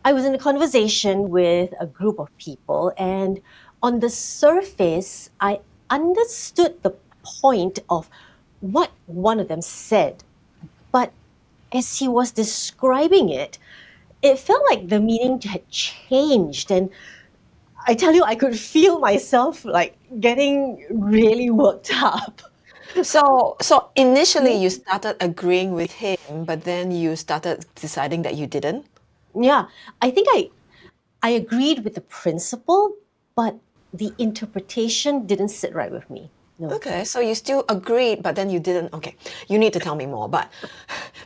I was in a conversation with a group of people, and on the surface, I understood the point of what one of them said. But as he was describing it, it felt like the meaning had changed. And I tell you, I could feel myself like getting really worked up. So initially you started agreeing with him, but then you started deciding that you didn't. Yeah, I think I agreed with the principle, but the interpretation didn't sit right with me. No. Okay, so you still agreed, but then you didn't. Okay, you need to tell me more. But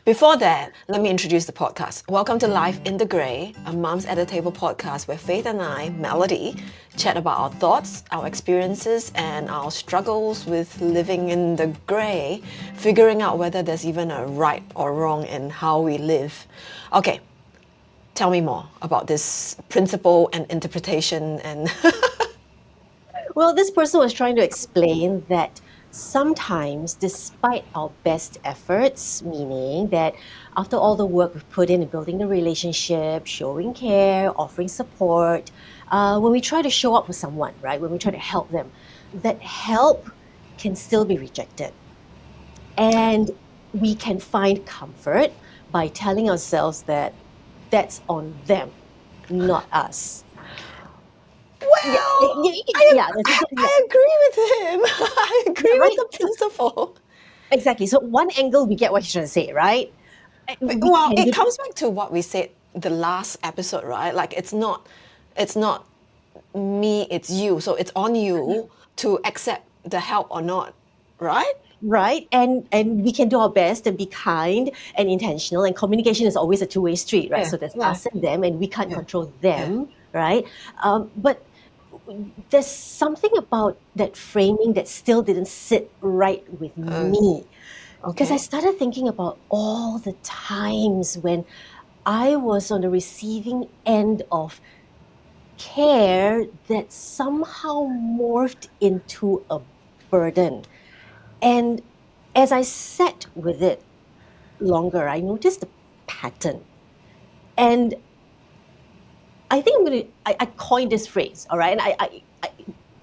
before that, let me introduce the podcast. Welcome to Life in the Grey, a Mums at the Table podcast where Faith and I, Melody, chat about our thoughts, our experiences, and our struggles with living in the grey, figuring out whether there's even a right or wrong in how we live. Okay, tell me more about this principle and interpretation and Well, this person was trying to explain that sometimes, despite our best efforts, meaning that after all the work we've put in building the relationship, showing care, offering support, when we try to show up for someone, right, when we try to help them, that help can still be rejected. And we can find comfort by telling ourselves that that's on them, not us. Yeah, well, yeah, yeah, I agree with him. I yeah, agree with right. the principle. Exactly. So one angle, we get what he's trying to say, right? We Well, can it do. comes back to what we said the last episode, right? Like it's not me, it's you. So it's on you to accept the help or not, right? Right, and we can do our best and be kind and intentional, and communication is always a two-way street, right? Yeah, So there's yeah, us and them, and we can't yeah, control yeah. them, right? But there's something about that framing that still didn't sit right with Uh, me, because I okay. started thinking about all the times when I was on the receiving end of care that somehow morphed into a burden. And as I sat with it longer, I noticed the pattern. And I think I coined this phrase, all right? And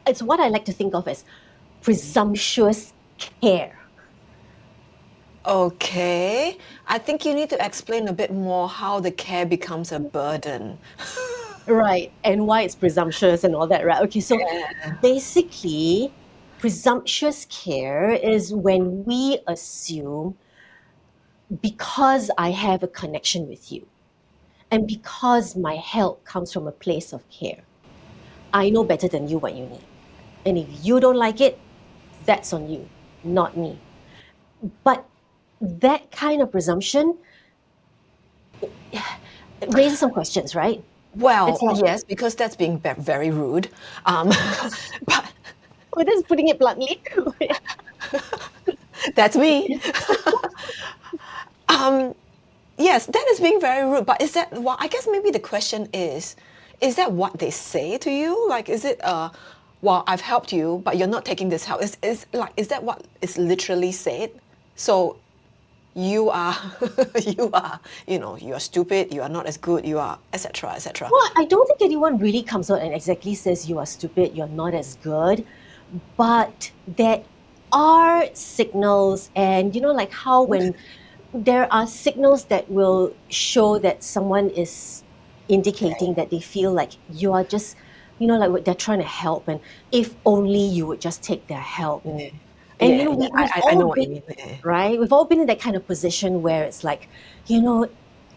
it's what I like to think of as presumptuous care. Okay. I think you need to explain a bit more how the care becomes a burden. Right. And why it's presumptuous and all that, right? Okay. So basically, presumptuous care is when we assume because I have a connection with you and because my help comes from a place of care, I know better than you what you need. And if you don't like it, that's on you, not me. But that kind of presumption raises some questions, right? It's Well, like, yes, because that's being very rude. Um, but oh, that's putting it bluntly. that's me. Yes, that is being very rude. But is that, well, I guess maybe the question is that what they say to you? Like, is it, well, I've helped you, but you're not taking this help? Is that what is literally said? So you are, you are, you are stupid, you are not as good, you are, etc., etc. Well, I don't think anyone really comes out and exactly says you are stupid, you're not as good, but there are signals, and like how when there are signals that will show that someone is indicating that they feel like you are just, like they're trying to help, and if only you would just take their help. Yeah, And yeah, yeah. we've I all know what you been, mean. Yeah. right? We've all been in that kind of position where it's like, you know,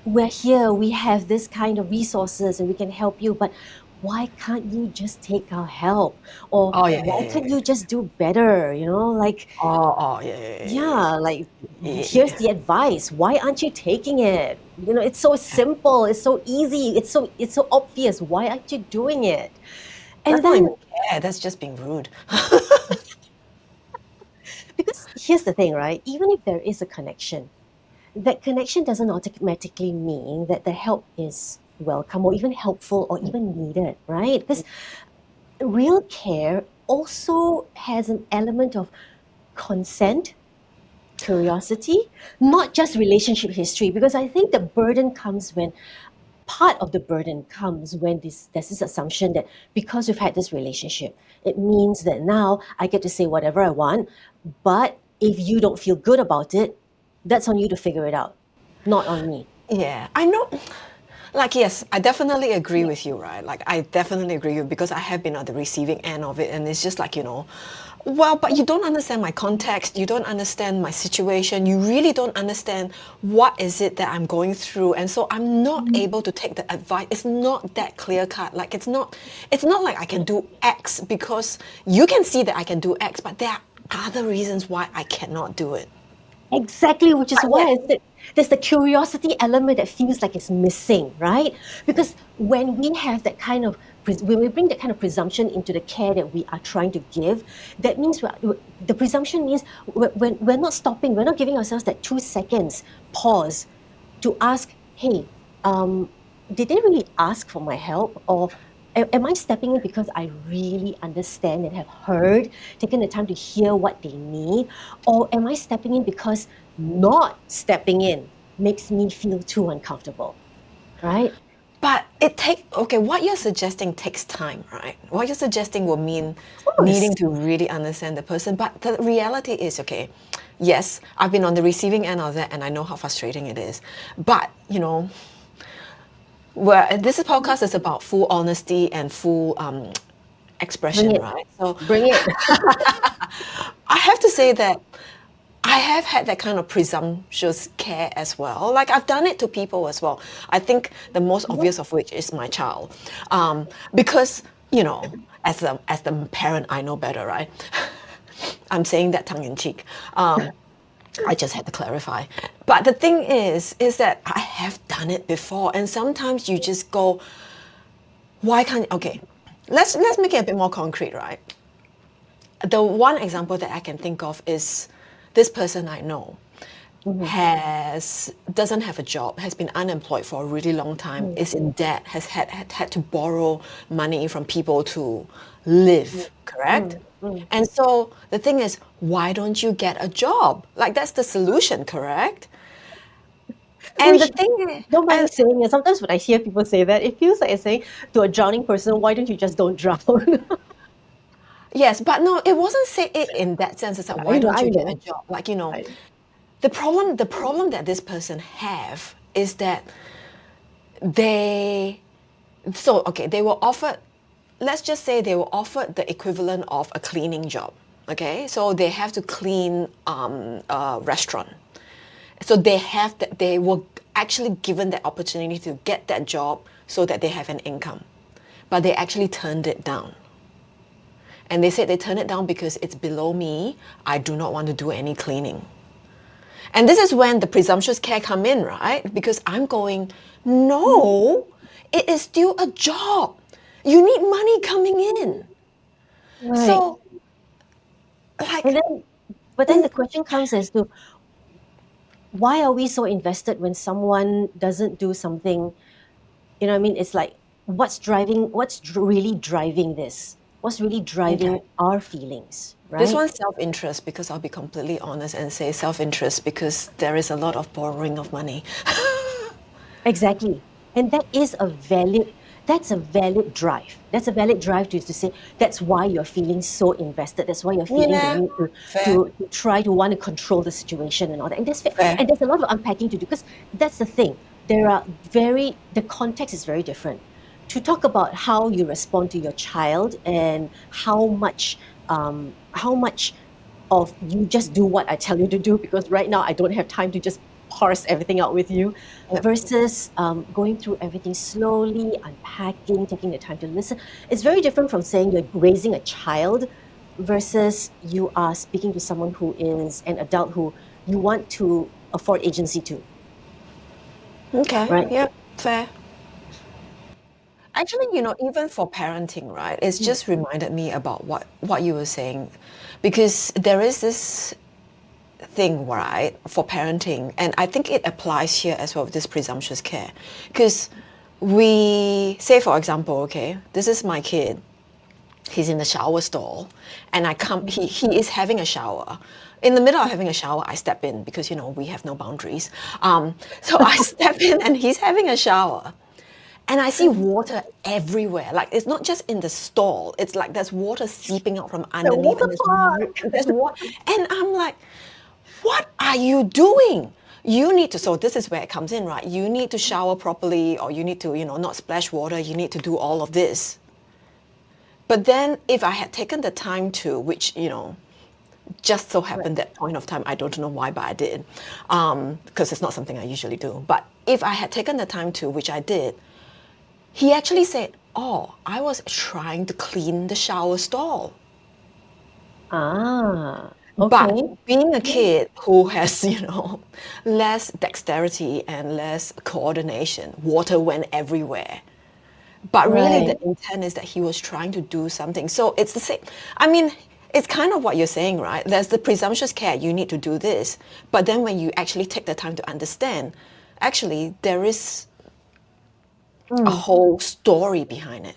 we're here, we have this kind of resources and we can help you, but why can't you just take our help? Or Oh, yeah, yeah, why yeah, can't yeah. you just do better? Like, Oh, yeah, yeah, yeah, yeah, like yeah, yeah, here's yeah. the advice. Why aren't you taking it? It's so simple, it's so easy, it's so obvious. Why aren't you doing it? And That's not then even care. That's just being rude. because here's the thing, right? Even if there is a connection, that connection doesn't automatically mean that the help is welcome or even helpful or even needed, right? Because real care also has an element of consent, curiosity, not just relationship history. Because I think the burden comes when part of the burden comes when there's this assumption that because we've had this relationship, it means that now I get to say whatever I want. But if you don't feel good about it, that's on you to figure it out, not on me. Yeah, I know. Like, yes, I definitely agree with you, right? Like, I definitely agree with you because I have been on the receiving end of it, and it's just like, well, but you don't understand my context, you don't understand my situation, you really don't understand what is it that I'm going through, and so I'm not able to take the advice. It's not that clear cut. Like, it's not like I can do X because you can see that I can do X, but there are other reasons why I cannot do it. Exactly, which is But why yet, I said there's the curiosity element that feels like it's missing, right? Because when we have that kind of when we bring that kind of presumption into the care that we are trying to give, that means the presumption means we're not stopping, we're not giving ourselves that 2 seconds pause to ask, hey, did they really ask for my help? Or am I stepping in because I really understand and have heard, taken the time to hear what they need? Or am I stepping in because not stepping in makes me feel too uncomfortable, right? but okay, what you're suggesting takes time, right? What you're suggesting will mean Of needing course. to really understand the person. But the reality is, okay, yes, I've been on the receiving end of that and I know how frustrating it is. But, where this podcast is about full honesty and full Bring expression, it. right? So Bring it. I have to say that I have had that kind of presumptuous care as well. Like I've done it to people as well. I think the most obvious of which is my child, because as the parent, I know better, right? I'm saying that tongue in cheek. I just had to clarify. But the thing is that I have done it before, and sometimes you just go, why can't? Okay, let's make it a bit more concrete, right? The one example that I can think of is this person I know Mhm. has doesn't have a job, has been unemployed for a really long time, Mm, is in debt, has had to borrow money from people to mm, live, correct? mm, mm. And so the thing is, why don't you get a job? Like that's the solution, correct? And the Which, thing, don't mind me and saying, sometimes when I hear people say that, it feels like it's saying to a drowning person, why don't you just don't drown? yes, but no, it wasn't say it in that sense. It's like, I why know, don't I you get a know. job? I, The problem that this person have is that they okay, they were offered, let's just say they were offered the equivalent of a cleaning job. Okay, so they have to clean a restaurant. So they were actually given the opportunity to get that job so that they have an income, but they actually turned it down. And they said they turned it down because it's below me. I do not want to do any cleaning. And this is when the presumptuous care come in, right? Because I'm going, no, it is still a job. You need money coming in. right. So, And like, then, but then mm, the question comes as to why are we so invested when someone doesn't do something? You know what I mean? It's like, really driving this? What's really okay. driving our feelings, This right? one's self-interest because I'll be completely honest and say self-interest because there is a lot of borrowing of money. Exactly. And that's a valid drive. That's a valid drive to say that's why you're feeling so invested. That's why you're feeling the Yeah, need fair, to try to want to control the situation and all that. And that's fair. fair. And there's a lot of unpacking to do because that's the thing. The context is very different. To talk about how you respond to your child and how much of you just do what I tell you to do because right now I don't have time to just parse everything out with you Yep. versus going through everything slowly, unpacking, taking the time to listen. It's very different from saying you're raising a child versus you are speaking to someone who is an adult who you want to afford agency to, Okay, right? yeah, fair. Actually, even for parenting, right? It's Mm, just reminded me about what you were saying, because there is this thing, right, for parenting, and I think it applies here as well with this presumptuous care, because we say, for example, okay, this is my kid. He's in the shower stall, and I come. mm, He is having a shower. In the middle of having a shower, I step in because we have no boundaries. So I step in, and he's having a shower. And I see water everywhere. Like it's not just in the stall. It's like there's water seeping out from The underneath, water and park. there's water. And I'm like, what are you doing? You need to. So this is where it comes in, right? You need to shower properly, or you need to, not splash water. You need to do all of this. But then, if I had taken the time to, which just so Right. happened that point of time, I don't know why, but I did, because it's not something I usually do. But if I had taken the time to, which I did, he actually said, "Oh, I was trying to clean the shower stall." Ah, But okay. being a Yeah. kid who has, less dexterity and less coordination, water went everywhere. But really, the Right. intent is that he was trying to do something. So it's the same. I mean, it's kind of what you're saying, right? There's the presumptuous care, you need to do this. But then when you actually take the time to understand, actually, there is a Mm. whole story behind it.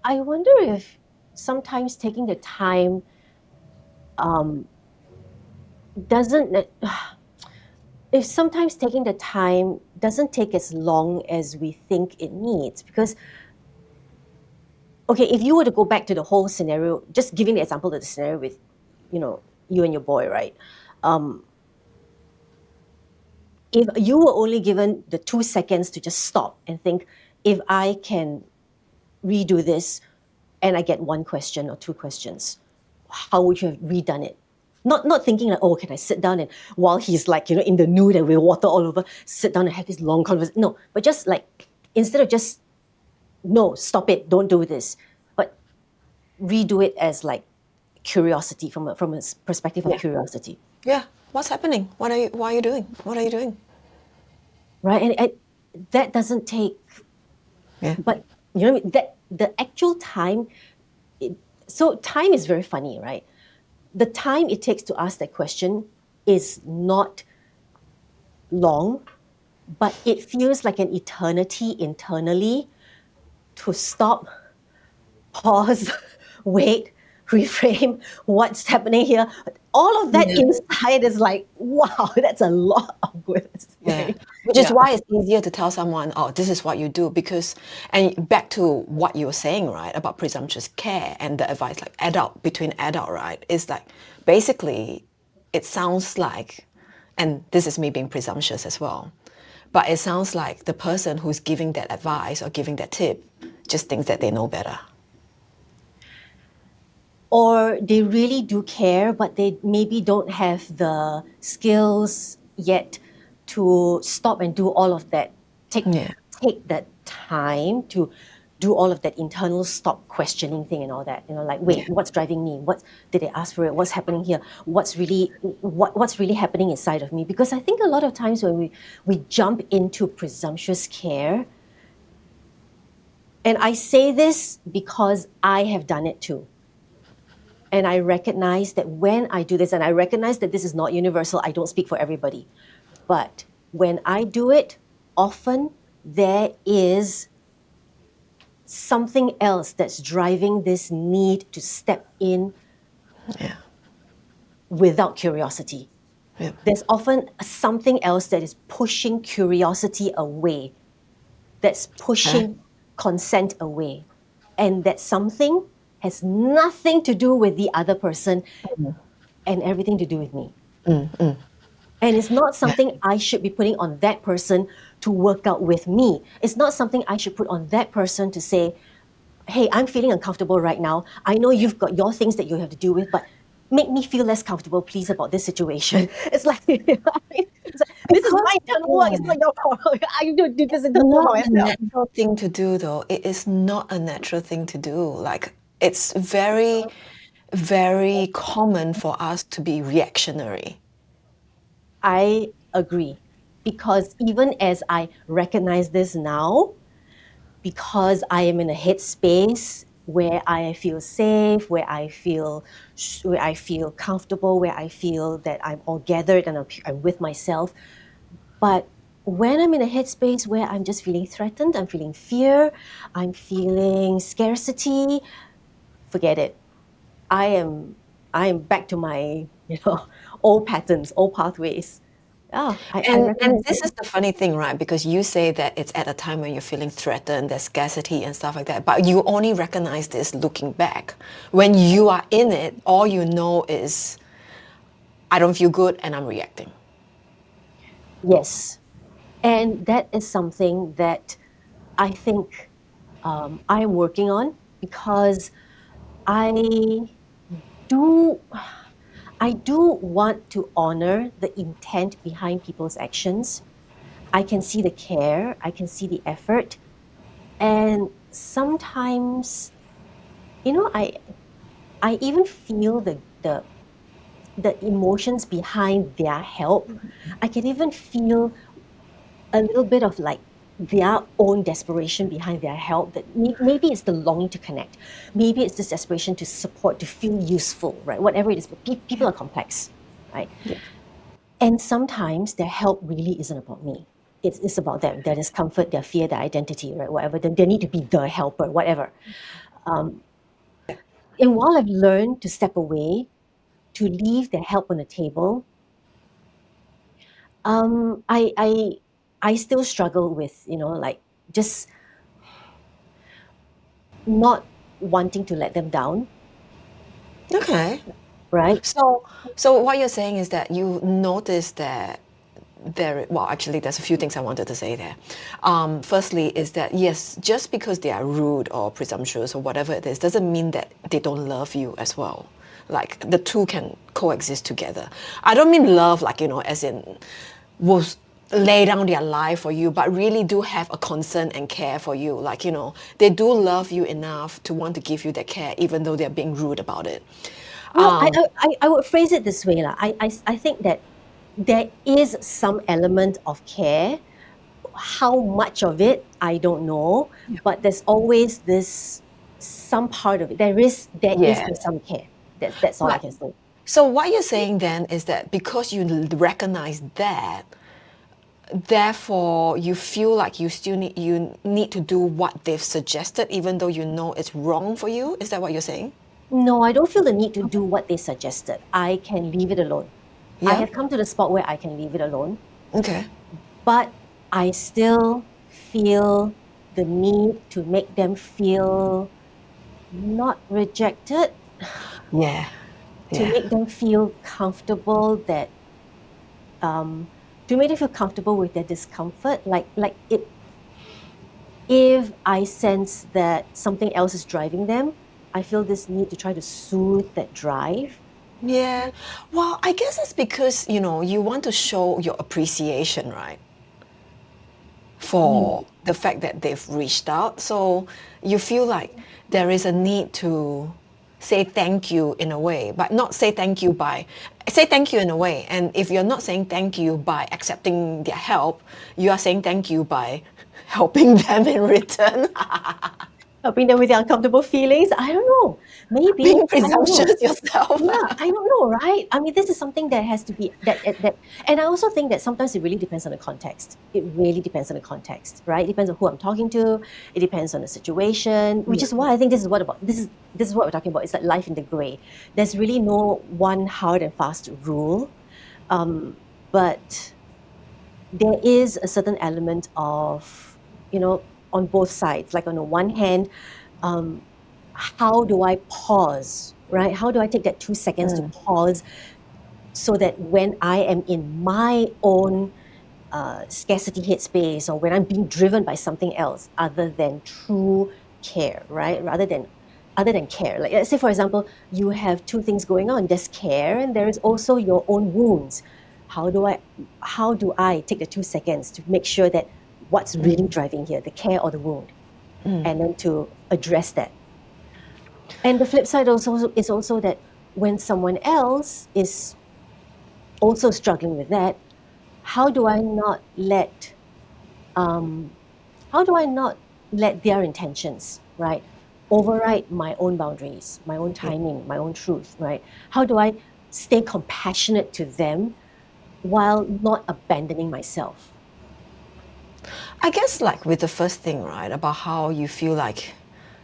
I wonder if sometimes taking the time um, doesn't, if sometimes taking the time doesn't take as long as we think it needs. Because, okay, if you were to go back to the whole scenario, just giving the example of the scenario with, you and your boy, right? Um, if you were only given the 2 seconds to just stop and think, if I can redo this and I get one question or two questions, how would you have redone it? Not thinking like, oh, can I sit down and while he's like, in the nude and with water all over, sit down and have this long conversation. No, but just like instead of just no, stop it, don't do this, but redo it as like curiosity from a perspective of Yeah. curiosity, Yeah. What's happening? Why are you doing? What are you doing? right? And that doesn't take, Yeah. but you know what I mean? That the actual time. So time is very funny, right? The time it takes to ask that question is not long, but it feels like an eternity internally to stop, pause, wait, reframe, what's happening here. All of that Yeah. inside is like, wow, that's a lot of words. Yeah, which is Yeah. why it's easier to tell someone, oh, this is what you do, because, and back to what you were saying, right, about presumptuous care and the advice, like between adult, right, is like basically it sounds like, and this is me being presumptuous as well, but it sounds like the person who's giving that advice or giving that tip just thinks that they know better. Or they really do care, but they maybe don't have the skills yet to stop and do all of that. Take Yeah, take that time to do all of that internal stop questioning thing and all that. Like, yeah, wait, what's driving me? What did they ask for it? What's happening here? What's really happening inside of me? Because I think a lot of times when we jump into presumptuous care, and I say this because I have done it too. And I recognize that when I do this, and I recognize that this is not universal, I don't speak for everybody. But when I do it, often there is something else that's driving this need to step in yeah, without curiosity. yeah. There's often something else that is pushing curiosity away, that's Okay. pushing consent away. And that something has nothing to do with the other person and everything to do with me. And it's not Yeah. something I should be putting on that person to work out with me. It's not something I should put on that person to say, hey, I'm feeling uncomfortable right now. I know you've got your things that you have to deal with, but make me feel less comfortable, please, about this situation. It's like, this is my Because internal work. It's not your fault. I do this internal not by a myself. natural thing to do, though. It is not a natural thing to do. Like, it's very, very common for us to be reactionary. I agree. Because even as I recognize this now, because I am in a headspace where I feel safe, where I feel comfortable, where I feel that I'm all gathered and I'm with myself. But when I'm in a headspace where I'm just feeling threatened, I'm feeling fear, I'm feeling scarcity, forget it. I am I am back to my old patterns, old pathways. I And recognize this is it. the funny thing, right? Because you say that it's at a time when you're feeling threatened, there's scarcity and stuff like that, but you only recognize this looking back. When you are in it, all you know is I don't feel good and I'm reacting. Yes. And that is something that I think I'm working on because I do I do want to honor the intent behind people's actions. I can see the care, I can see the effort, and sometimes, I even feel the emotions behind their help. I can even feel a little bit of like their own desperation behind their help, that maybe it's the longing to connect, maybe it's this desperation to support, to feel useful, right? Whatever it is, but people are complex, right? And sometimes their help really isn't about me. It's about them, their discomfort, their fear, their identity, right? Whatever, they need to be the helper, whatever. um, and while I've learned to step away, to leave their help on the table, um, I I I still struggle with, like, just not wanting to let them down, Okay. right? So, so what you're saying is that you notice that well, actually, there's a few things I wanted to say there. Firstly, is that yes, just because they are rude or presumptuous or whatever it is, doesn't mean that they don't love you as well. Like the two can coexist together. I don't mean love, like, as in will lay down their life for you, but really do have a concern and care for you. Like, they do love you enough to want to give you that care, even though they're being rude about it. Well, I would phrase it this way, lah. I think that there is some element of care. How much of it, I don't know, but there's always this, some part of it. There is Yeah. some care. That's all I But can say. so what you're saying then is that because you recognize that, therefore you feel like you need to do what they've suggested, even though you know it's wrong for you. Is that what you're saying? No, I don't feel the need to do what they suggested. I can leave it alone. I Yeah. have come to the spot where I can leave it alone, Okay. but I still feel the need to make them feel not rejected, Yeah. to Yeah. make them feel comfortable, that to make them feel comfortable with their discomfort. Like if I sense that something else is driving them, I feel this need to try to soothe that drive. Yeah. Well, I guess it's because, you want to show your appreciation, right? For Mm. the fact that they've reached out. So you feel like there is a need to say thank you in a way, but not say thank you in a way. And if you're not saying thank you by accepting their help, you are saying thank you by helping them in return. Helping them with their uncomfortable feelings. I don't know. Maybe Being I don't know. presumptuous yourself. Yeah, I don't know, right? I mean, this is something that has to be that, and I also think that sometimes it really depends on the context. It really depends on the context, right? It depends on who I'm talking to. It depends on the situation, which is why I think this is what we're talking about. It's like life in the gray. There's really no one hard and fast rule, but there is a certain element of, on both sides. Like on the one hand, um, how do I pause, right? How do I take that 2 seconds to pause, so that when I am in my own scarcity headspace, or when I'm being driven by something else other than true care, right? Other than care. Like, let's say, for example, you have two things going on. There's care and there is also your own wounds. How do I how do I take the 2 seconds to make sure that what's really driving here, the care or the wound, and then to address that. And the flip side also is also that when someone else is also struggling with that, how do I not let um, how do I not let their intentions, right, override my own boundaries, my own timing, my own truth, right? How do I stay compassionate to them while not abandoning myself? I guess, like with the first thing, right, about how you feel like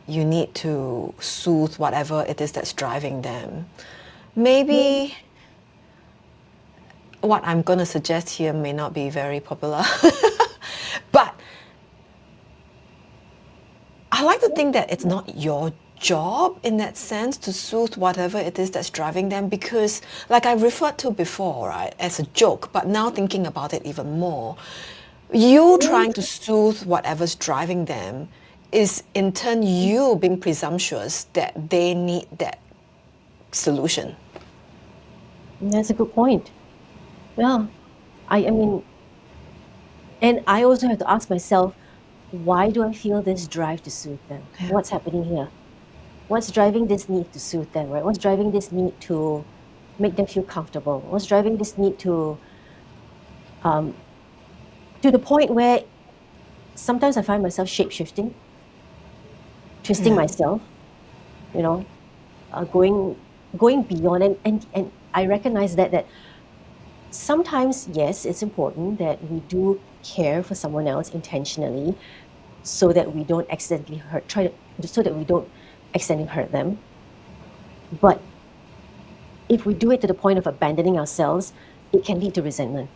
you need to soothe whatever it is that's driving them. Mm. Maybe what I'm going to suggest here may not be very popular, but I like to think that it's not your job in that sense to soothe whatever it is that's driving them, because like I referred to before, right, as a joke, but now thinking about it even more, you trying to soothe whatever's driving them is in turn you being presumptuous that they need that solution. That's a good point. Yeah. I mean, and I also have to ask myself, why do I feel this drive to soothe them? Yeah. What's happening here? What's driving this need to soothe them, right? What's driving this need to make them feel comfortable? What's driving this need to the point where sometimes I find myself shape-shifting, twisting Yeah. myself, you know, going beyond, and I recognize that sometimes, yes, it's important that we do care for someone else intentionally, so that we don't accidentally so that we don't accidentally hurt them. But if we do it to the point of abandoning ourselves, it can lead to resentment.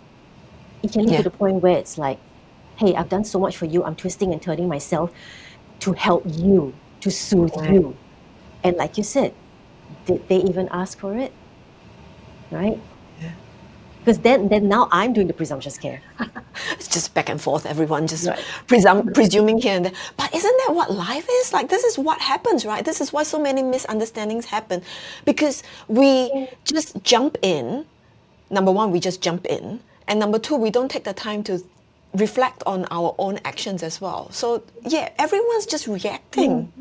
It can lead to Yeah. the point where it's like, hey, I've done so much for you, I'm twisting and turning myself to help you, to soothe you. And like you said, did they even ask for it? Right? Yeah. Because then now I'm doing the presumptuous care. It's just back and forth, everyone just Right. presuming here and there. But isn't that what life is? Like, this is what happens, right? This is why so many misunderstandings happen. Because we just jump in. Number one, we just jump in. And number two, we don't take the time to reflect on our own actions as well. So, yeah, everyone's just reacting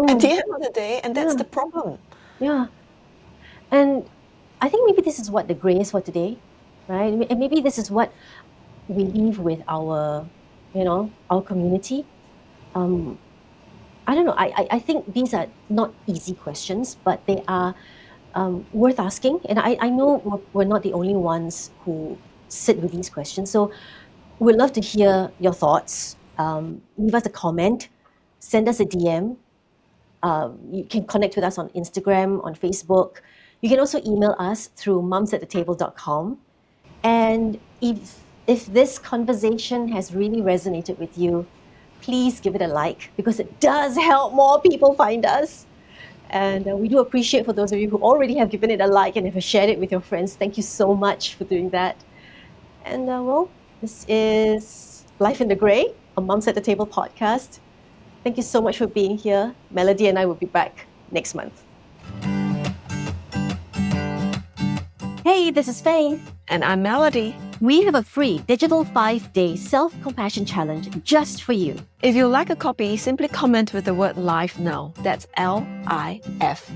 at the end of the day, and that's Yeah. the problem. Yeah. And I think maybe this is what the gray is for today, right? And maybe this is what we leave with our, our community. I don't know. I think these are not easy questions, but they are worth asking. And I know we're not the only ones who sit with these questions. So we'd love to hear your thoughts. Leave us a comment, send us a DM. You can connect with us on Instagram, on Facebook. You can also email us through mumsattetable.com. And if this conversation has really resonated with you, please give it a like, because it does help more people find us. And we do appreciate for those of you who already have given it a like and have shared it with your friends. Thank you so much for doing that. And well, this is Life in the Grey, a Mums at the Table podcast. Thank you so much for being here. Melody and I will be back next month. Hey, this is Faith. And I'm Melody. We have a free digital 5-day self-compassion challenge just for you. If you like a copy, simply comment with the word life now. That's LIFE.